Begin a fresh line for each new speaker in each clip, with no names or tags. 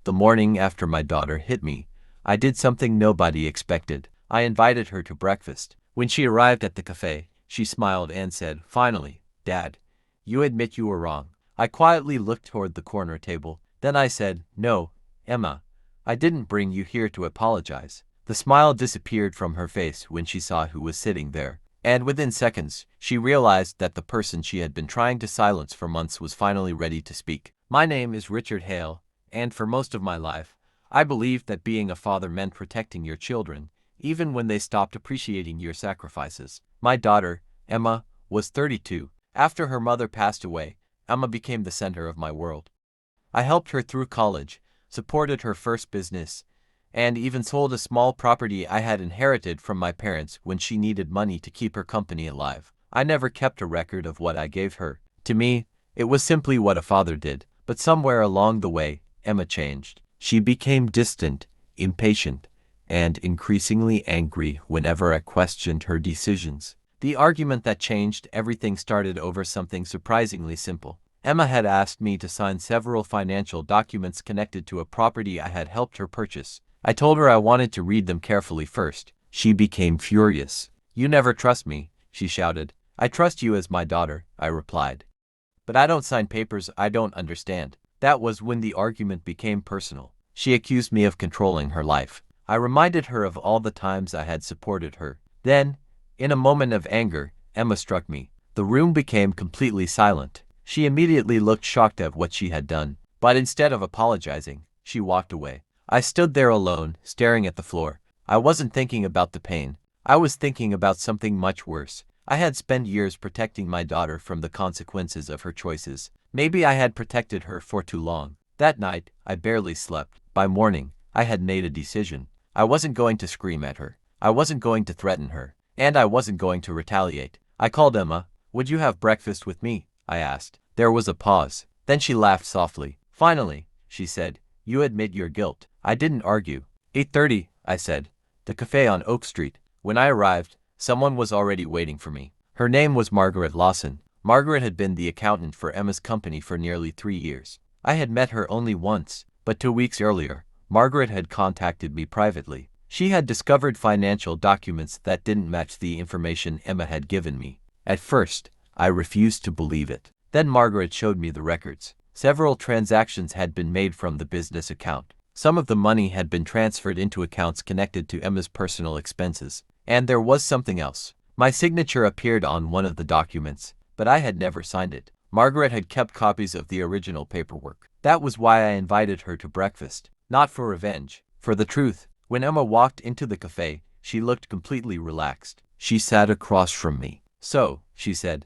The morning after my daughter hit me, I did something nobody expected. I invited her to breakfast. When she arrived at the cafe, she smiled and said, "Finally, Dad, you admit you were wrong." I quietly looked toward the corner table. Then I said, "No, Emma, I didn't bring you here to apologize." The smile disappeared from her face when she saw who was sitting there, and within seconds, she realized that the person she had been trying to silence for months was finally ready to speak. My name is Richard Hale, and for most of my life, I believed that being a father meant protecting your children, even when they stopped appreciating your sacrifices. My daughter, Emma, was 32. After her mother passed away, Emma became the center of my world. I helped her through college, supported her first business, and even sold a small property I had inherited from my parents when she needed money to keep her company alive. I never kept a record of what I gave her. To me, it was simply what a father did. But somewhere along the way, Emma changed. She became distant, impatient, and increasingly angry whenever I questioned her decisions. The argument that changed everything started over something surprisingly simple. Emma had asked me to sign several financial documents connected to a property I had helped her purchase. I told her I wanted to read them carefully first. She became furious. "You never trust me," she shouted. "I trust you as my daughter," I replied. "But I don't sign papers I don't understand." That was when the argument became personal. She accused me of controlling her life. I reminded her of all the times I had supported her. Then, in a moment of anger, Emma struck me. The room became completely silent. She immediately looked shocked at what she had done, but instead of apologizing, she walked away. I stood there alone, staring at the floor. I wasn't thinking about the pain. I was thinking about something much worse. I had spent years protecting my daughter from the consequences of her choices. Maybe I had protected her for too long. That night, I barely slept. By morning, I had made a decision. I wasn't going to scream at her. I wasn't going to threaten her. And I wasn't going to retaliate. I called Emma. "Would you have breakfast with me?" I asked. There was a pause. Then she laughed softly. "Finally," she said, "you admit your guilt." I didn't argue. 8:30, I said. The cafe on Oak Street. When I arrived, someone was already waiting for me. Her name was Margaret Lawson. Margaret had been the accountant for Emma's company for nearly 3 years. I had met her only once, but 2 weeks earlier, Margaret had contacted me privately. She had discovered financial documents that didn't match the information Emma had given me. At first, I refused to believe it. Then Margaret showed me the records. Several transactions had been made from the business account. Some of the money had been transferred into accounts connected to Emma's personal expenses. And there was something else. My signature appeared on one of the documents, but I had never signed it. Margaret had kept copies of the original paperwork. That was why I invited her to breakfast. Not for revenge, for the truth. When Emma walked into the cafe, she looked completely relaxed. She sat across from me. "So," she said,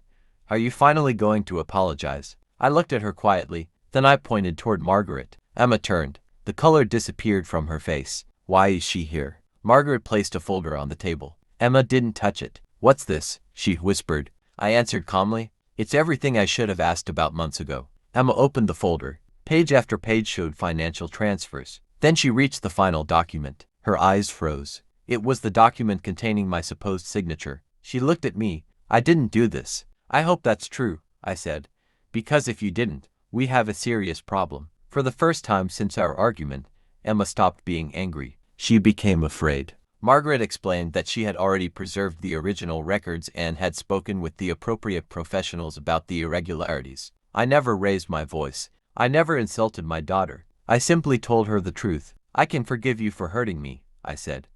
"are you finally going to apologize?" I looked at her quietly, then I pointed toward Margaret. Emma turned. The color disappeared from her face. "Why is she here?" Margaret placed a folder on the table. Emma didn't touch it. "What's this?" she whispered. I answered calmly, "It's everything I should have asked about months ago." Emma opened the folder. Page after page showed financial transfers. Then she reached the final document. Her eyes froze. It was the document containing my supposed signature. She looked at me. "I didn't do this." "I hope that's true," I said, "because if you didn't, we have a serious problem." For the first time since our argument, Emma stopped being angry. She became afraid. Margaret explained that she had already preserved the original records and had spoken with the appropriate professionals about the irregularities. I never raised my voice. I never insulted my daughter. I simply told her the truth. "I can forgive you for hurting me," I said.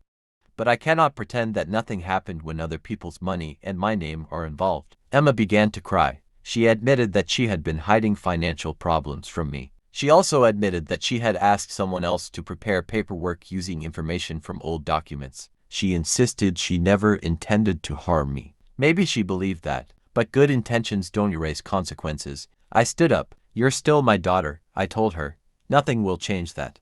"But I cannot pretend that nothing happened when other people's money and my name are involved." Emma began to cry. She admitted that she had been hiding financial problems from me. She also admitted that she had asked someone else to prepare paperwork using information from old documents. She insisted she never intended to harm me. Maybe she believed that, but good intentions don't erase consequences. I stood up. "You're still my daughter," I told her. "Nothing will change that.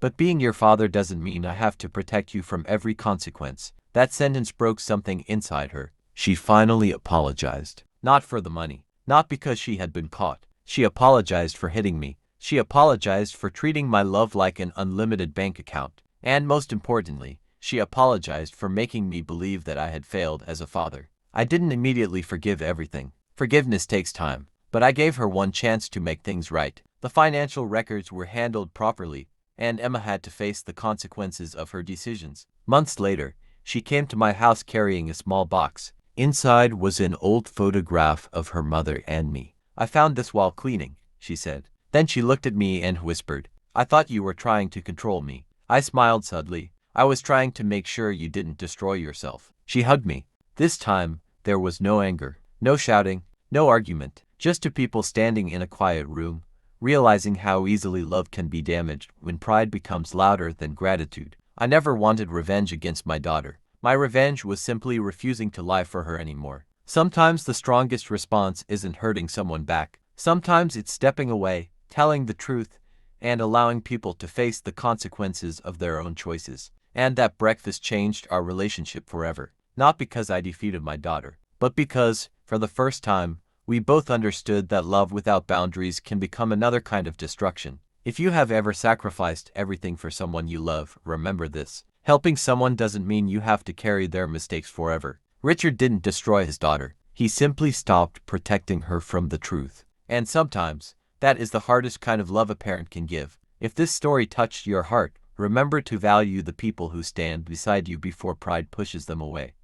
But being your father doesn't mean I have to protect you from every consequence." That sentence broke something inside her. She finally apologized. Not for the money. Not because she had been caught. She apologized for hitting me. She apologized for treating my love like an unlimited bank account. And most importantly, she apologized for making me believe that I had failed as a father. I didn't immediately forgive everything. Forgiveness takes time. But I gave her one chance to make things right. The financial records were handled properly. and Emma had to face the consequences of her decisions. Months later, she came to my house carrying a small box. Inside was an old photograph of her mother and me. "I found this while cleaning," she said. Then she looked at me and whispered, "I thought you were trying to control me." I smiled sadly. "I was trying to make sure you didn't destroy yourself." She hugged me. This time, there was no anger, no shouting, no argument, just two people standing in a quiet room, realizing how easily love can be damaged when pride becomes louder than gratitude. I never wanted revenge against my daughter. My revenge was simply refusing to lie for her anymore. Sometimes the strongest response isn't hurting someone back. Sometimes it's stepping away, telling the truth, and allowing people to face the consequences of their own choices. And that breakfast changed our relationship forever. Not because I defeated my daughter, but because, for the first time, we both understood that love without boundaries can become another kind of destruction. If you have ever sacrificed everything for someone you love, remember this. Helping someone doesn't mean you have to carry their mistakes forever. Richard didn't destroy his daughter. He simply stopped protecting her from the truth. And sometimes, that is the hardest kind of love a parent can give. If this story touched your heart, remember to value the people who stand beside you before pride pushes them away.